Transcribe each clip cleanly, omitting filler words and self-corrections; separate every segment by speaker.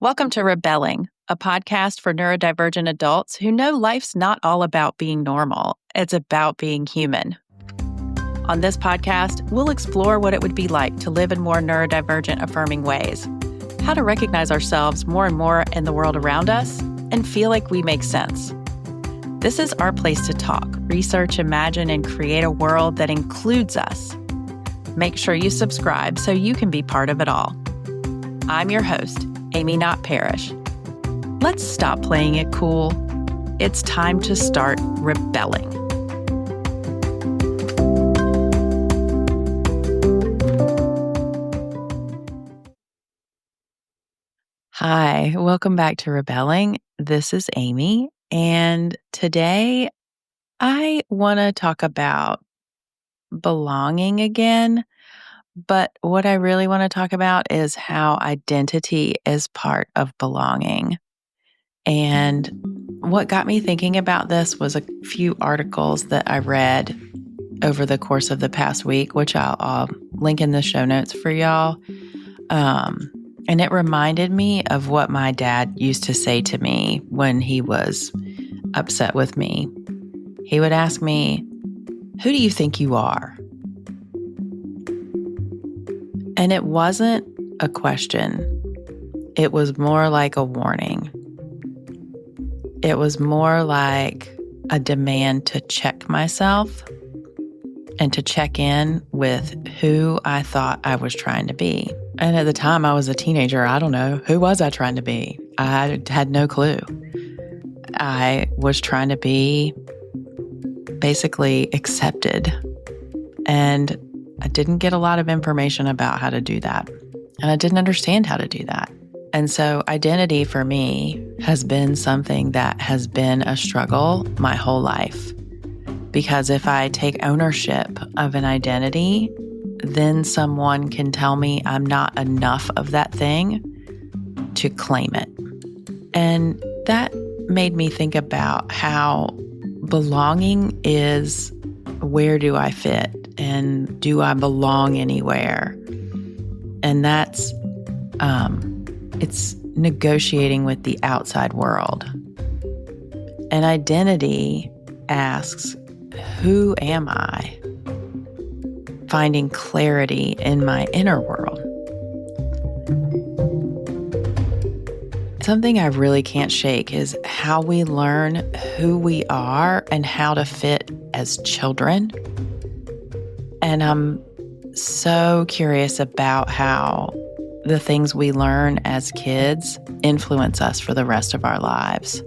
Speaker 1: Welcome to Rebelling, a podcast for neurodivergent adults who know life's not all about being normal, it's about being human. On this podcast, we'll explore what it would be like to live in more neurodivergent affirming ways, how to recognize ourselves more and more in the world around us, and feel like we make sense. This is our place to talk, research, imagine, and create a world that includes us. Make sure you subscribe so you can be part of it all. I'm your host, Amy Not Parrish. Let's stop playing it cool. It's time to start rebelling. Hi, welcome back to Rebelling. This is Amy, and today I want to talk about belonging again. But what I really want to talk about is how identity is part of belonging. And what got me thinking about this was a few articles that I read over the course of the past week, which I'll link in the show notes for y'all. And it reminded me of what my dad used to say to me when he was upset with me. He would ask me, "Who do you think you are?" And it wasn't a question. It was more like a warning. It was more like a demand to check myself and to check in with who I thought I was trying to be. And at the time I was a teenager, I don't know, who was I trying to be? I had no clue. I was trying to be basically accepted, and I didn't get a lot of information about how to do that, and I didn't understand how to do that. And so identity for me has been something that has been a struggle my whole life. Because if I take ownership of an identity, then someone can tell me I'm not enough of that thing to claim it. And that made me think about how belonging is, where do I fit? And do I belong anywhere? And that's, it's negotiating with the outside world. And identity asks, who am I? Finding clarity in my inner world. Something I really can't shake is how we learn who we are and how to fit as children. And I'm so curious about how the things we learn as kids influence us for the rest of our lives.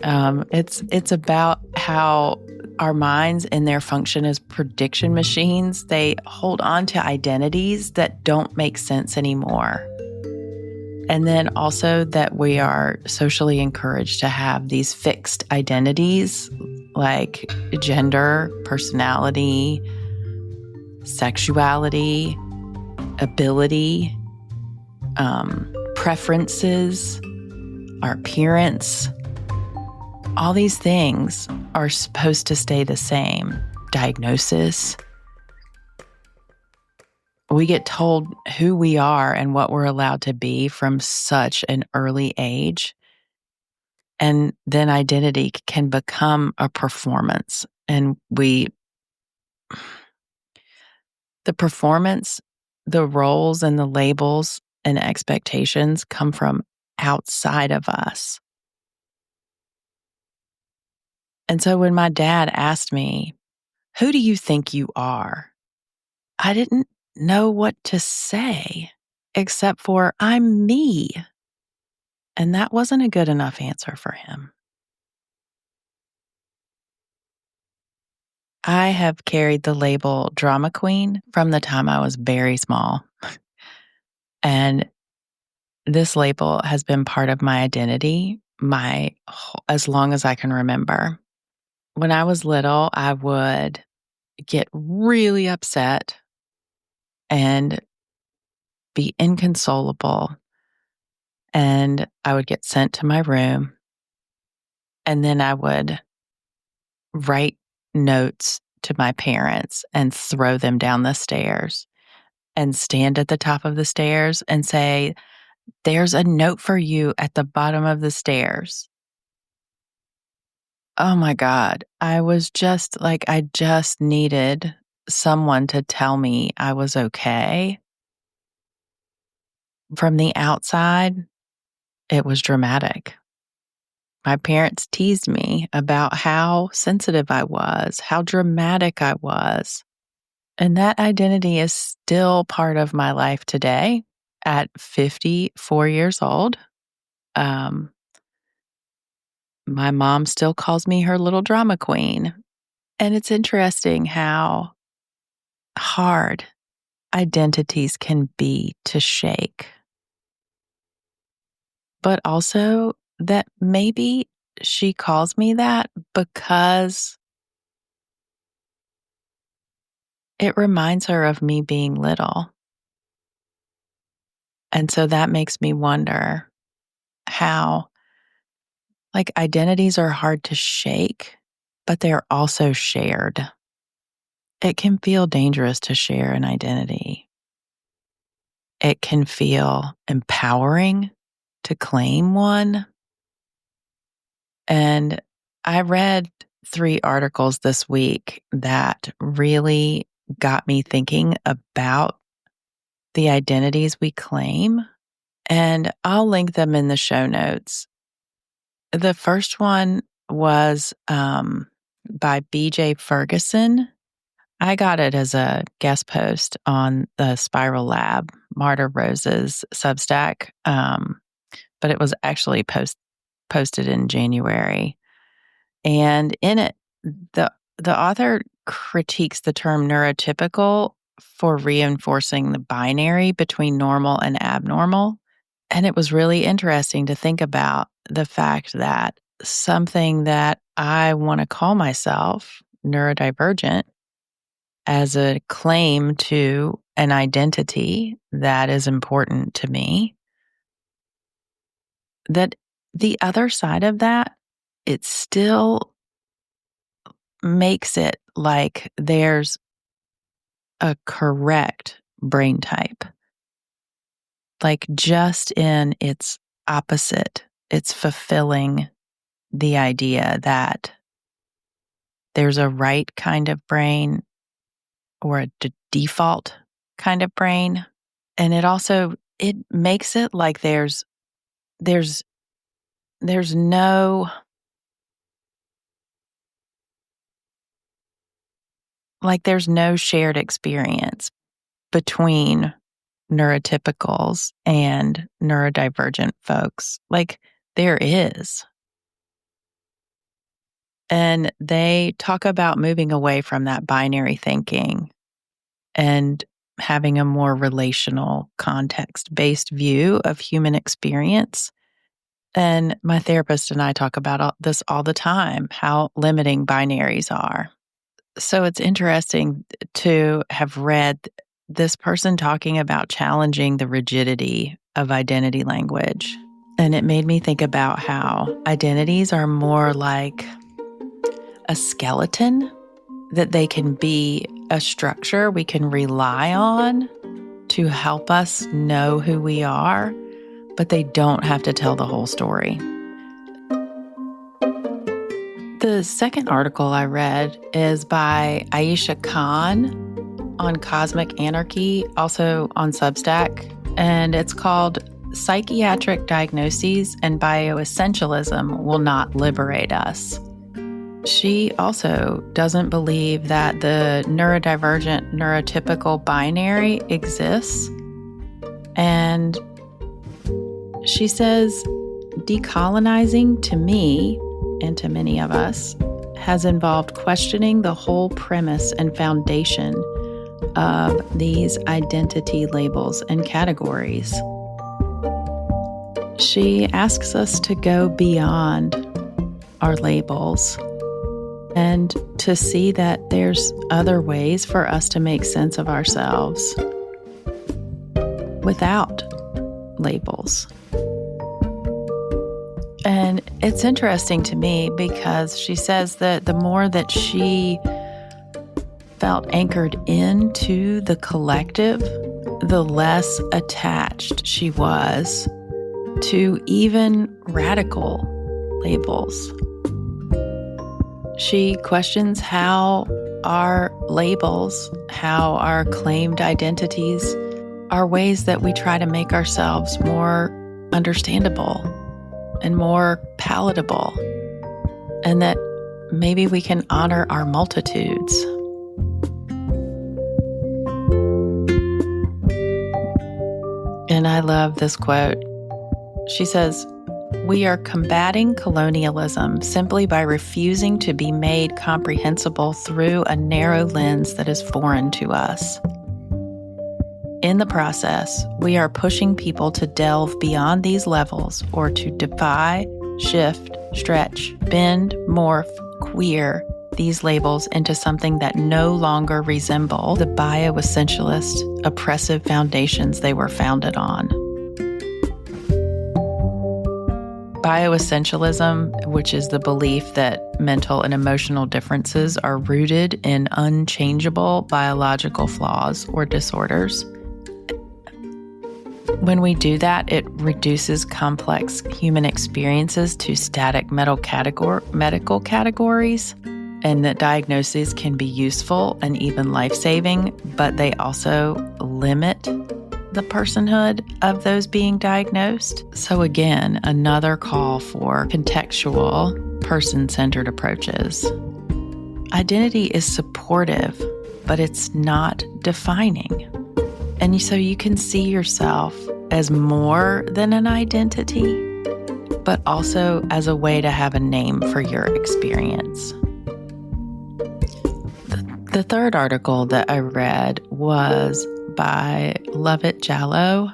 Speaker 1: It's about how our minds in their function as prediction machines, they hold on to identities that don't make sense anymore. And then also that we are socially encouraged to have these fixed identities like gender, personality, sexuality, ability, preferences, our appearance. All these things are supposed to stay the same. Diagnosis. We get told who we are and what we're allowed to be from such an early age. And then identity can become a performance. And the performance, the roles and the labels and expectations come from outside of us. And so when my dad asked me, "Who do you think you are?" I didn't know what to say except for, "I'm me." And that wasn't a good enough answer for him. I have carried the label drama queen from the time I was very small. And this label has been part of my identity as long as I can remember. When I was little, I would get really upset and be inconsolable. And I would get sent to my room. And then I would write notes to my parents and throw them down the stairs and stand at the top of the stairs and say, There's a note for you at the bottom of the stairs. Oh my God. I was just like, I just needed someone to tell me I was okay. From the outside, it was dramatic. My parents teased me about how sensitive I was, how dramatic I was. And that identity is still part of my life today at 54 years old. Um, my mom still calls me her little drama queen. And it's interesting how hard identities can be to shake, but also that maybe she calls me that because it reminds her of me being little. And so that makes me wonder how, like, identities are hard to shake, but they're also shared. It can feel dangerous to share an identity. It can feel empowering to claim one. And I read 3 articles this week that really got me thinking about the identities we claim, and I'll link them in the show notes. The first one was by BJ Ferguson. I got it as a guest post on the Spiral Lab, Marta Rose's Substack, but it was actually posted in January. And in it, the author critiques the term neurotypical for reinforcing the binary between normal and abnormal. And it was really interesting to think about the fact that something that I want to call myself, neurodivergent, as a claim to an identity that is important to me, that the other side of that, it still makes it like there's a correct brain type. Like just in its opposite, it's fulfilling the idea that there's a right kind of brain or a default kind of brain. And it makes it like there's no, like there's no shared experience between neurotypicals and neurodivergent folks. Like there is. And they talk about moving away from that binary thinking and having a more relational, context-based view of human experience. And my therapist and I talk about this all the time, how limiting binaries are. So it's interesting to have read this person talking about challenging the rigidity of identity language. And it made me think about how identities are more like a skeleton, that they can be a structure we can rely on to help us know who we are, but they don't have to tell the whole story. The second article I read is by Aisha Khan on Cosmic Anarchy, also on Substack, and it's called Psychiatric Diagnoses and Bioessentialism Will Not Liberate Us. She also doesn't believe that the neurodivergent, neurotypical binary exists. And she says, decolonizing to me, and to many of us, has involved questioning the whole premise and foundation of these identity labels and categories. She asks us to go beyond our labels and to see that there's other ways for us to make sense of ourselves without labels. And it's interesting to me because she says that the more that she felt anchored into the collective, the less attached she was to even radical labels. She questions how our labels, how our claimed identities are ways that we try to make ourselves more understandable and more palatable, and that maybe we can honor our multitudes. And I love this quote. She says, "We are combating colonialism simply by refusing to be made comprehensible through a narrow lens that is foreign to us. In the process, we are pushing people to delve beyond these levels or to defy, shift, stretch, bend, morph, queer these labels into something that no longer resemble the bioessentialist, oppressive foundations they were founded on." Bioessentialism, which is the belief that mental and emotional differences are rooted in unchangeable biological flaws or disorders. When we do that, it reduces complex human experiences to static medical categories, and that diagnoses can be useful and even life-saving, but they also limit the personhood of those being diagnosed. So again, another call for contextual, person-centered approaches. Identity is supportive, but it's not defining. And so you can see yourself as more than an identity, but also as a way to have a name for your experience. The third article that I read was by Lovett Jallow,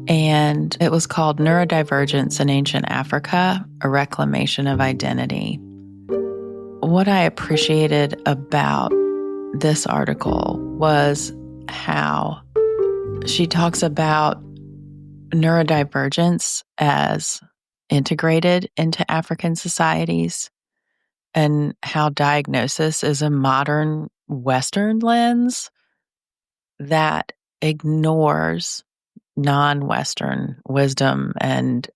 Speaker 1: and it was called Neurodivergence in Ancient Africa, A Reclamation of Identity. What I appreciated about this article was how she talks about neurodivergence as integrated into African societies, and how diagnosis is a modern Western lens that ignores non-Western wisdom and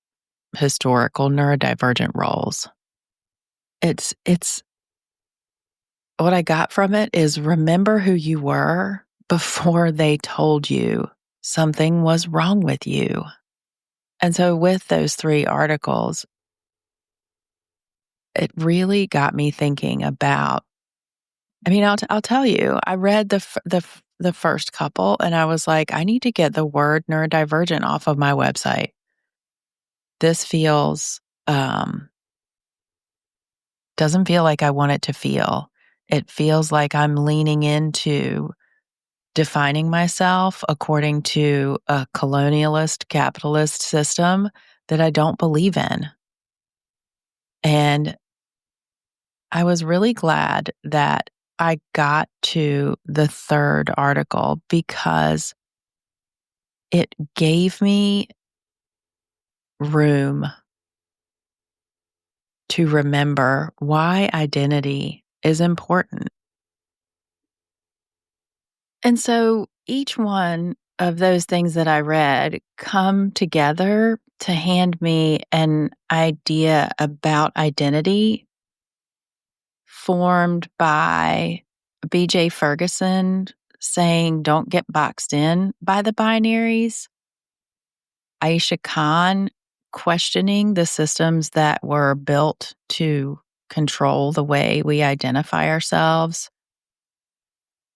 Speaker 1: historical neurodivergent roles. It's what I got from it is, remember who you were before they told you something was wrong with you. And so with those three articles, it really got me thinking about, I'll tell you, I read the first couple and I was like, I need to get the word neurodivergent off of my website. This feels, doesn't feel like I want it to feel. It feels like I'm leaning into defining myself according to a colonialist, capitalist system that I don't believe in. And I was really glad that I got to the third article because it gave me room to remember why identity is important. And so each one of those things that I read come together to hand me an idea about identity formed by B.J. Ferguson saying, "Don't get boxed in by the binaries." Aisha Khan questioning the systems that were built to control the way we identify ourselves.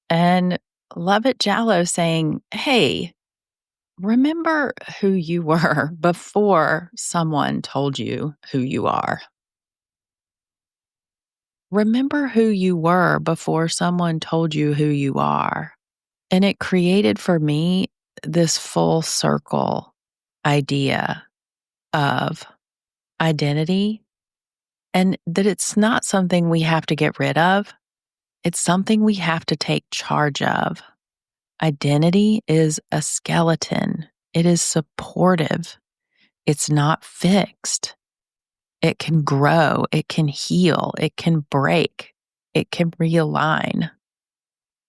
Speaker 1: And Lovett Jallow saying, hey, remember who you were before someone told you who you are. Remember who you were before someone told you who you are. And it created for me this full circle idea of identity, and that it's not something we have to get rid of. It's something we have to take charge of. Identity is a skeleton. It is supportive. It's not fixed. It can grow. It can heal. It can break. It can realign.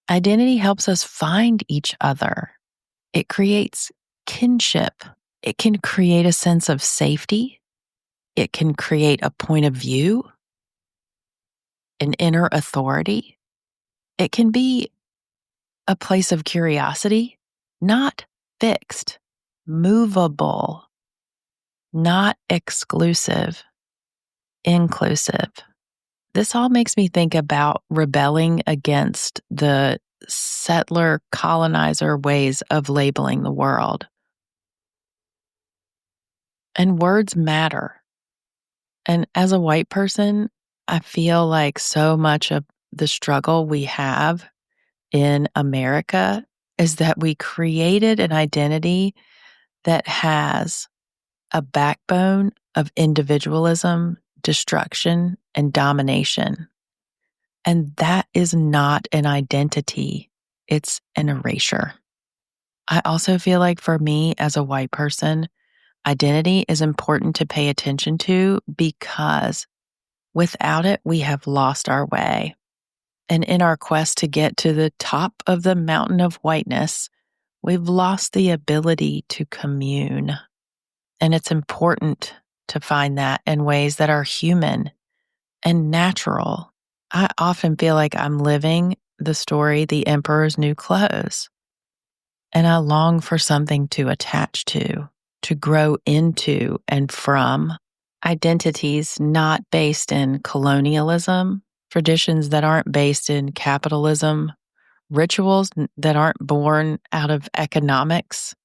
Speaker 1: Identity helps us find each other. It creates kinship. It can create a sense of safety. It can create a point of view, an inner authority. It can be a place of curiosity, not fixed, movable, not exclusive, inclusive. This all makes me think about rebelling against the settler colonizer ways of labeling the world. And words matter. And as a white person, I feel like so much of the struggle we have in America is that we created an identity that has a backbone of individualism, destruction, and domination. And that is not an identity, it's an erasure. I also feel like for me as a white person, identity is important to pay attention to because without it, we have lost our way. And in our quest to get to the top of the mountain of whiteness, we've lost the ability to commune. And it's important to find that in ways that are human and natural. I often feel like I'm living the story, The Emperor's New Clothes. And I long for something to attach to grow into and from. Identities not based in colonialism, traditions that aren't based in capitalism, rituals that aren't born out of economics,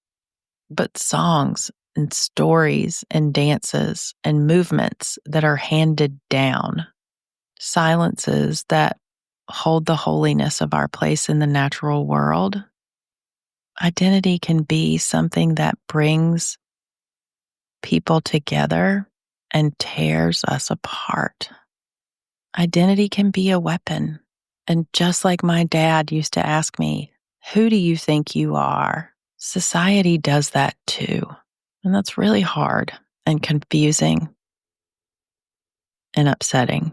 Speaker 1: but songs and stories and dances and movements that are handed down, silences that hold the holiness of our place in the natural world. Identity can be something that brings people together and tears us apart. Identity can be a weapon. And just like my dad used to ask me, who do you think you are? Society does that too. And that's really hard and confusing and upsetting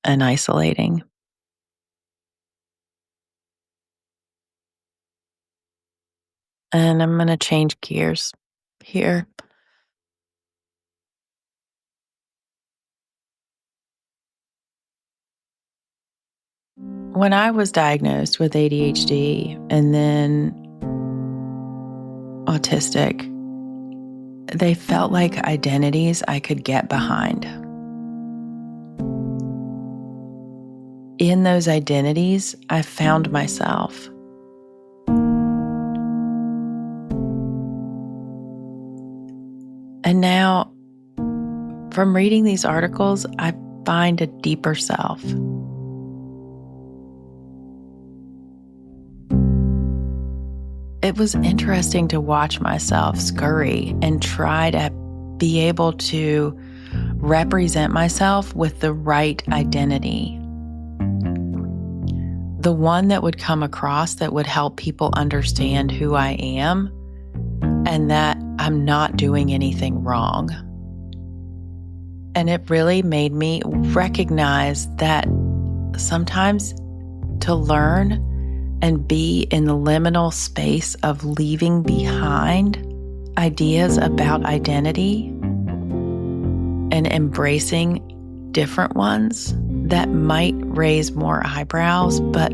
Speaker 1: and isolating. And I'm going to change gears here. When I was diagnosed with ADHD and then autistic, they felt like identities I could get behind. In those identities, I found myself. And now, from reading these articles, I find a deeper self. It was interesting to watch myself scurry and try to be able to represent myself with the right identity. The one that would come across that would help people understand who I am and that I'm not doing anything wrong. And it really made me recognize that sometimes to learn and be in the liminal space of leaving behind ideas about identity and embracing different ones that might raise more eyebrows, but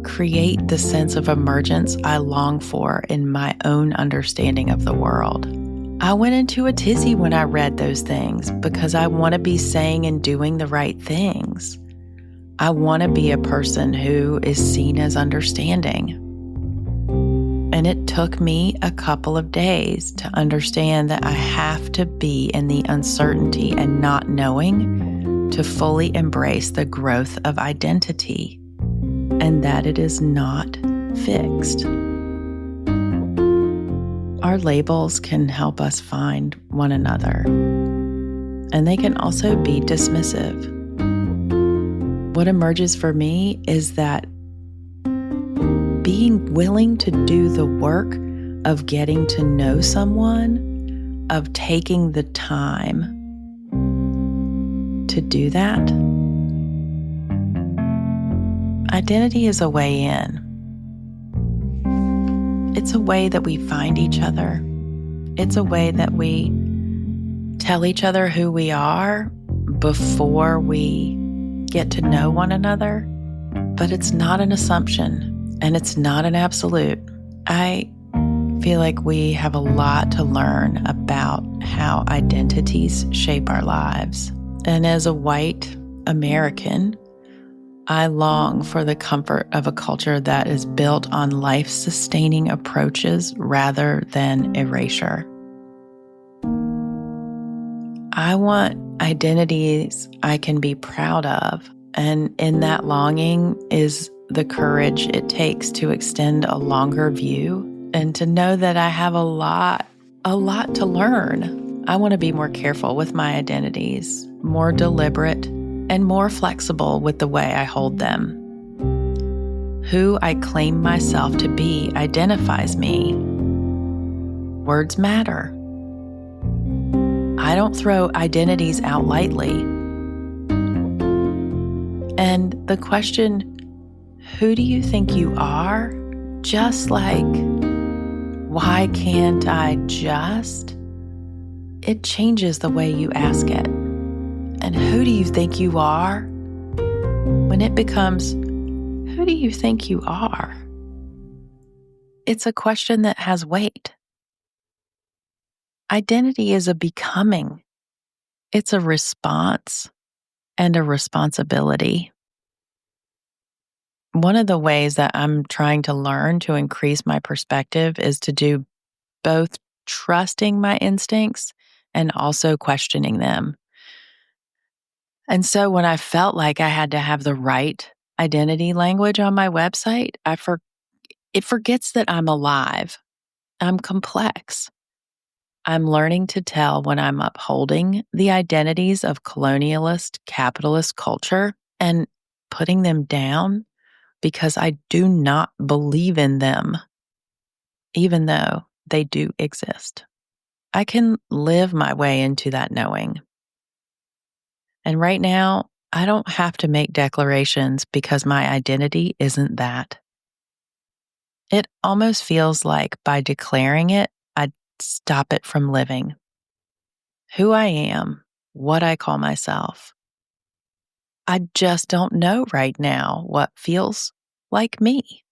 Speaker 1: create the sense of emergence I long for in my own understanding of the world. I went into a tizzy when I read those things because I want to be saying and doing the right things. I want to be a person who is seen as understanding. And it took me a couple of days to understand that I have to be in the uncertainty and not knowing to fully embrace the growth of identity and that it is not fixed. Our labels can help us find one another, and they can also be dismissive. What emerges for me is that being willing to do the work of getting to know someone, of taking the time to do that, identity is a way in. It's a way that we find each other. It's a way that we tell each other who we are before we get to know one another. But it's not an assumption, and it's not an absolute. I feel like we have a lot to learn about how identities shape our lives. And as a white American, I long for the comfort of a culture that is built on life-sustaining approaches rather than erasure. I want identities I can be proud of, and in that longing is the courage it takes to extend a longer view and to know that I have a lot to learn. I want to be more careful with my identities, more deliberate, and more flexible with the way I hold them. Who I claim myself to be identifies me. Words matter. I don't throw identities out lightly. And the question, who do you think you are? Just like, why can't I just? It changes the way you ask it. And who do you think you are? When it becomes, who do you think you are? It's a question that has weight. Identity is a becoming. It's a response and a responsibility. One of the ways that I'm trying to learn to increase my perspective is to do both trusting my instincts and also questioning them. And so when I felt like I had to have the right identity language on my website, it forgets that I'm alive. I'm complex. I'm learning to tell when I'm upholding the identities of colonialist, capitalist culture and putting them down because I do not believe in them, even though they do exist. I can live my way into that knowing. And right now, I don't have to make declarations because my identity isn't that. It almost feels like by declaring it, I'd stop it from living. Who I am, what I call myself. I just don't know right now what feels like me.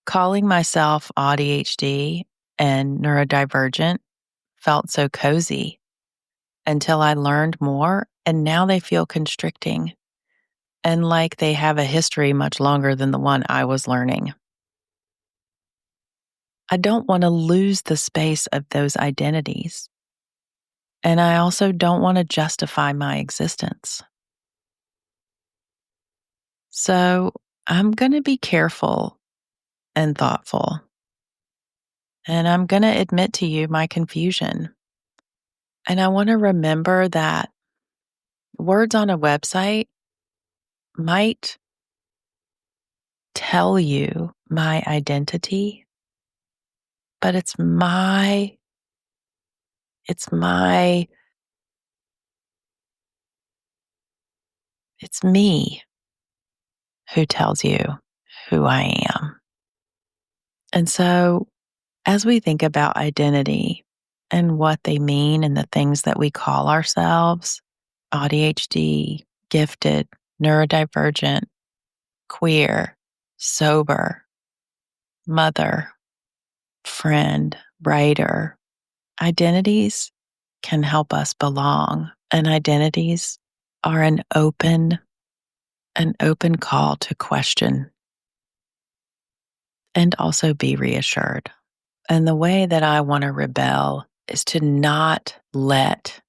Speaker 1: Calling myself ADHD and neurodivergent felt so cozy until I learned more, and now they feel constricting and like they have a history much longer than the one I was learning. I don't want to lose the space of those identities. And I also don't want to justify my existence. So I'm going to be careful and thoughtful. And I'm going to admit to you my confusion. And I want to remember that words on a website might tell you my identity, but it's me who tells you who I am. And so as we think about identity and what they mean and the things that we call ourselves, ADHD, gifted, neurodivergent, queer, sober, mother, friend, writer, identities can help us belong. And identities are an open call to question and also be reassured. And the way that I want to rebel is to not let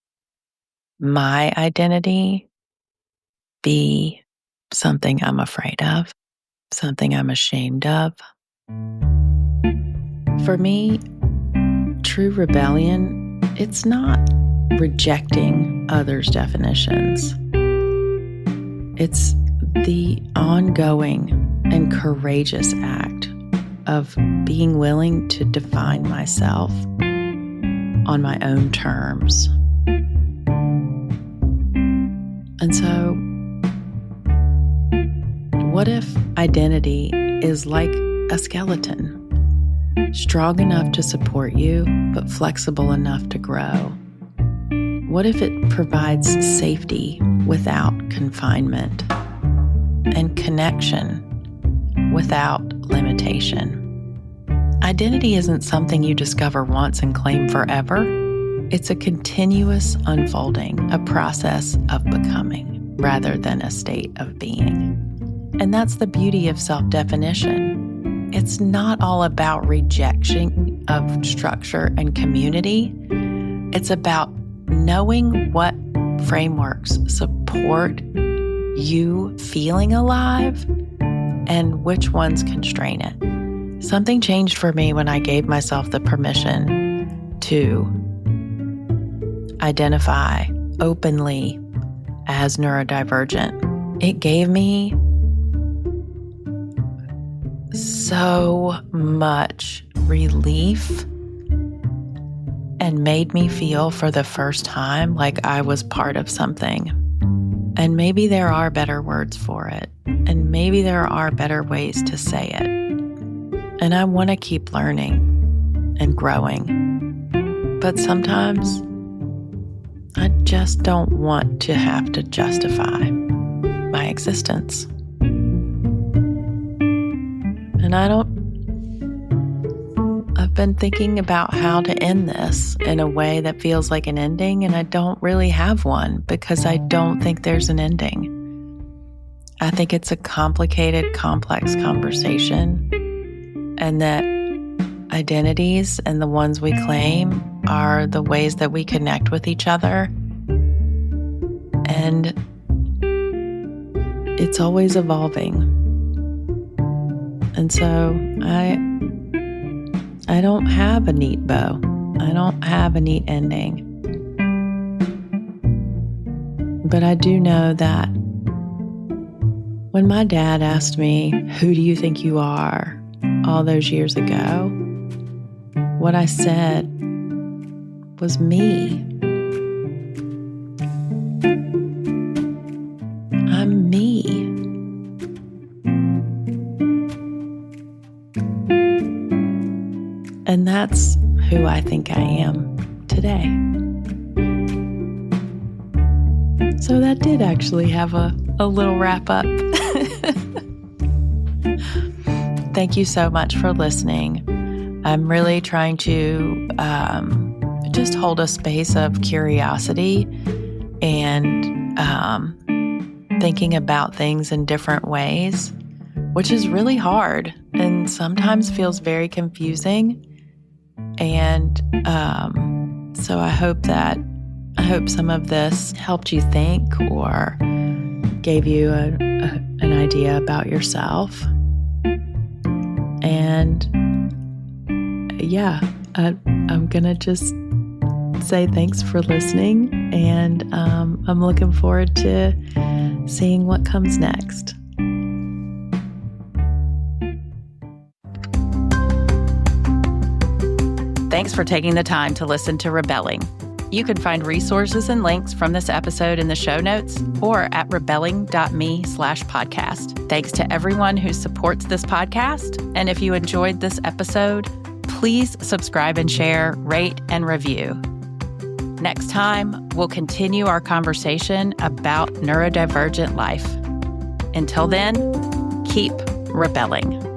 Speaker 1: my identity be something I'm afraid of, something I'm ashamed of. For me, true rebellion, it's not rejecting others' definitions. It's the ongoing and courageous act of being willing to define myself on my own terms. And so, what if identity is like a skeleton? strong enough to support you, but flexible enough to grow? What if it provides safety without confinement and connection without limitation? Identity isn't something you discover once and claim forever. It's a continuous unfolding, a process of becoming rather than a state of being. And that's the beauty of self-definition. It's not all about rejection of structure and community. It's about knowing what frameworks support you feeling alive and which ones constrain it. Something changed for me when I gave myself the permission to identify openly as neurodivergent. It gave me so much relief and made me feel for the first time like I was part of something. And maybe there are better words for it, and maybe there are better ways to say it. And I want to keep learning and growing. But sometimes I just don't want to have to justify my existence. And I've been thinking about how to end this in a way that feels like an ending, and I don't really have one because I don't think there's an ending. I think it's a complicated, complex conversation, and that identities and the ones we claim are the ways that we connect with each other. And it's always evolving. And so I don't have a neat bow. I don't have a neat ending. But I do know that when my dad asked me, "Who do you think you are?" all those years ago, what I said was me. I'm me. And that's who I think I am today. So that did actually have a little wrap up. Thank you so much for listening. I'm really trying to just hold a space of curiosity and thinking about things in different ways, which is really hard and sometimes feels very confusing. And so I hope some of this helped you think or gave you an idea about yourself. And yeah, I'm gonna just say thanks for listening, and I'm looking forward to seeing what comes next. Thanks for taking the time to listen to Rebelling. You can find resources and links from this episode in the show notes or at rebelling.me/podcast. Thanks to everyone who supports this podcast. And if you enjoyed this episode, please subscribe and share, rate, and review. Next time, we'll continue our conversation about neurodivergent life. Until then, keep rebelling.